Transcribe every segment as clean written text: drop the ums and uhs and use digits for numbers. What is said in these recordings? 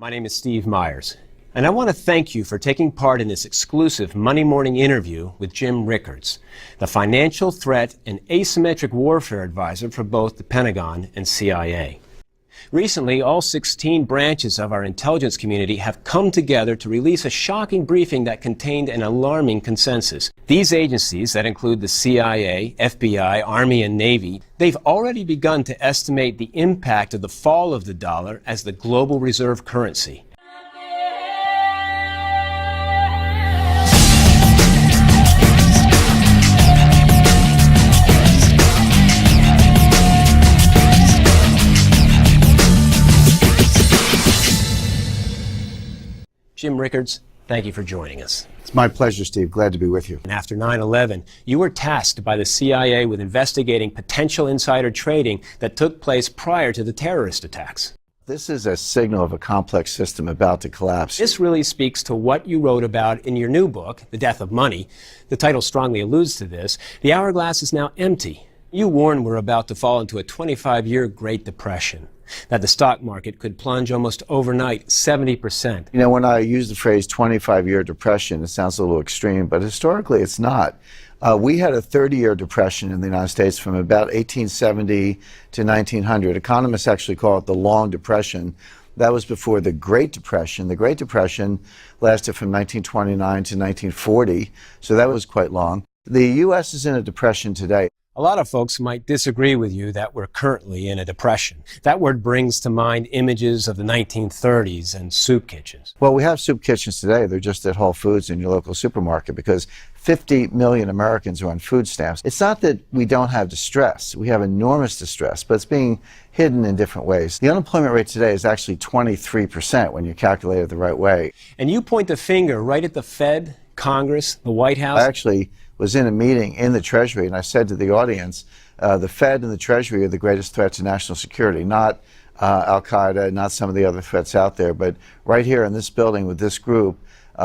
My name is Steve Myers, and I want to thank you for taking part in this exclusive Monday morning interview with Jim Rickards, the financial threat and asymmetric warfare advisor for both the Pentagon and CIA. Recently, all 16 branches of our intelligence community have come together to release a shocking briefing that contained an alarming consensus. These agencies, that include the CIA, FBI, Army, and Navy, they've already begun to estimate the impact of the fall of the dollar as the global reserve currency. Jim Rickards, thank you for joining us. It's my pleasure, Steve. Glad to be with you. And after 9/11, you were tasked by the CIA with investigating potential insider trading that took place prior to the terrorist attacks. This is a signal of a complex system about to collapse. This really speaks to what you wrote about in your new book, The Death of Money. The title strongly alludes to this. The hourglass is now empty. You warn we're about to fall into a 25-year Great Depression, that the stock market could plunge almost overnight 70%. You know, when I use the phrase 25-year depression, it sounds a little extreme, but historically it's not. We had a 30-year depression in the United States from about 1870 to 1900. Economists actually call it the Long Depression. That was before the Great Depression. The Great Depression lasted from 1929 to 1940, so that was quite long. The U.S. is in a depression today. A lot of folks might disagree with you that we're currently in a depression. That word brings to mind images of the 1930s and soup kitchens. Well, we have soup kitchens today. They're just at Whole Foods in your local supermarket because 50 million Americans are on food stamps. It's not that we don't have distress. We have enormous distress, but it's being hidden in different ways. The unemployment rate today is actually 23% when you calculate it the right way. And you point the finger right at the Fed, Congress, the White House. I actually was in a meeting in the Treasury, and I said to the audience, the Fed and the Treasury are the greatest threat to national security, not Al-Qaeda, not some of the other threats out there, but right here in this building with this group,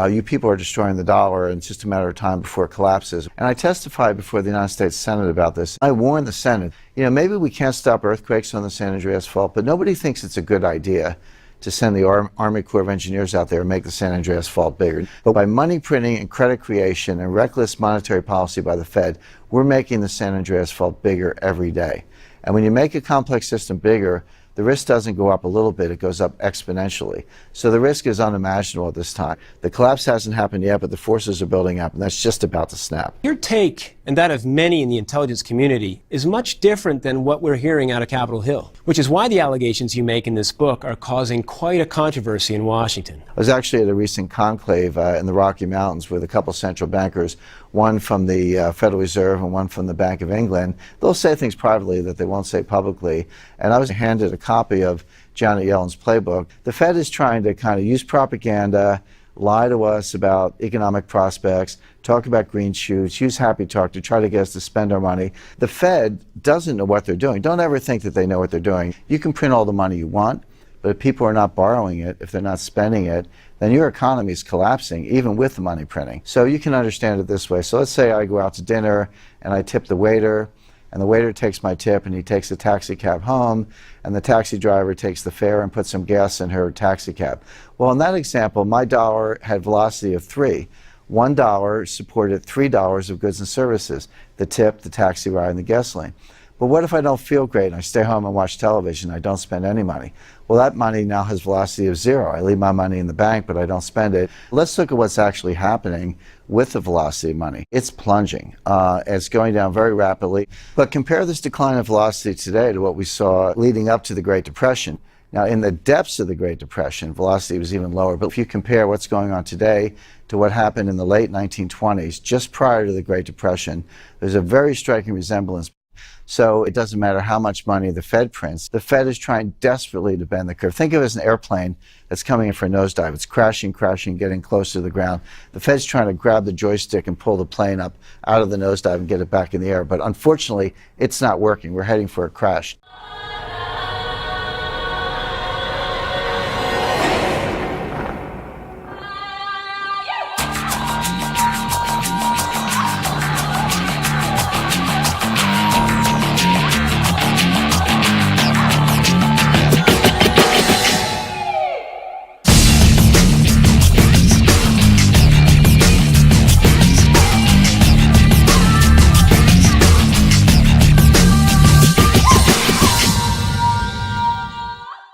you people are destroying the dollar, and it's just a matter of time before it collapses. And I testified before the United States Senate about this. I warned the Senate, you know, maybe we can't stop earthquakes on the San Andreas Fault, but nobody thinks it's a good idea to send the Army Corps of Engineers out there and make the San Andreas Fault bigger. But by money printing and credit creation and reckless monetary policy by the Fed, we're making the San Andreas Fault bigger every day. And when you make a complex system bigger, the risk doesn't go up a little bit, it goes up exponentially. So the risk is unimaginable at this time. The collapse hasn't happened yet, but the forces are building up, and that's just about to snap. Your take, and that of many in the intelligence community, is much different than what we're hearing out of Capitol Hill, which is why the allegations you make in this book are causing quite a controversy in Washington. I was actually at a recent conclave in the Rocky Mountains with a couple central bankers, one from the Federal Reserve and one from the Bank of England. They'll say things privately that they won't say publicly, and I was handed a copy of Janet Yellen's playbook. The Fed is trying to kind of use propaganda, lie to us about economic prospects, talk about green shoots, use happy talk to try to get us to spend our money. The Fed doesn't know what they're doing. Don't ever think that they know what they're doing. You can print all the money you want, but if people are not borrowing it, if they're not spending it, then your economy is collapsing, even with the money printing. So you can understand it this way. So let's say I go out to dinner and I tip the waiter, and the waiter takes my tip and he takes a taxi cab home, and the taxi driver takes the fare and puts some gas in her taxi cab. Well, in that example, my dollar had velocity of 3. $1 supported $3 of goods and services, the tip, the taxi ride, and the gasoline. But what if I don't feel great and I stay home and watch television, I don't spend any money? Well, that money now has velocity of 0. I leave my money in the bank, but I don't spend it. Let's look at what's actually happening with the velocity of money. It's plunging. It's going down very rapidly. But compare this decline of velocity today to what we saw leading up to the Great Depression. Now, in the depths of the Great Depression, velocity was even lower. But if you compare what's going on today to what happened in the late 1920s, just prior to the Great Depression, there's a very striking resemblance. So it doesn't matter how much money the Fed prints. The Fed is trying desperately to bend the curve. Think of it as an airplane that's coming in for a nosedive. It's crashing, getting close to the ground. The Fed's trying to grab the joystick and pull the plane up out of the nosedive and get it back in the air. But unfortunately, it's not working. We're heading for a crash.